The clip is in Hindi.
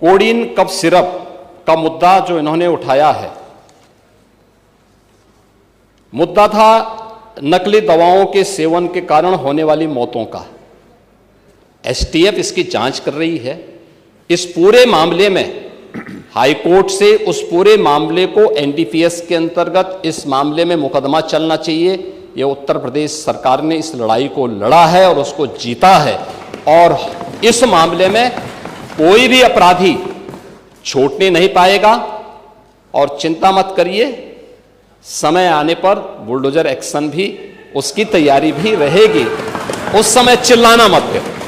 कोडीन कफ सिरप का मुद्दा जो इन्होंने उठाया है, मुद्दा था नकली दवाओं के सेवन के कारण होने वाली मौतों का। एसटीएफ इसकी जांच कर रही है। इस पूरे मामले में हाई कोर्ट से उस पूरे मामले को एनडीपीएस के अंतर्गत इस मामले में मुकदमा चलना चाहिए। ये उत्तर प्रदेश सरकार ने इस लड़ाई को लड़ा है और उसको जीता है, और इस मामले में कोई भी अपराधी छूटने नहीं पाएगा। और चिंता मत करिए, समय आने पर बुलडोजर एक्शन भी, उसकी तैयारी भी रहेगी। उस समय चिल्लाना मत करो।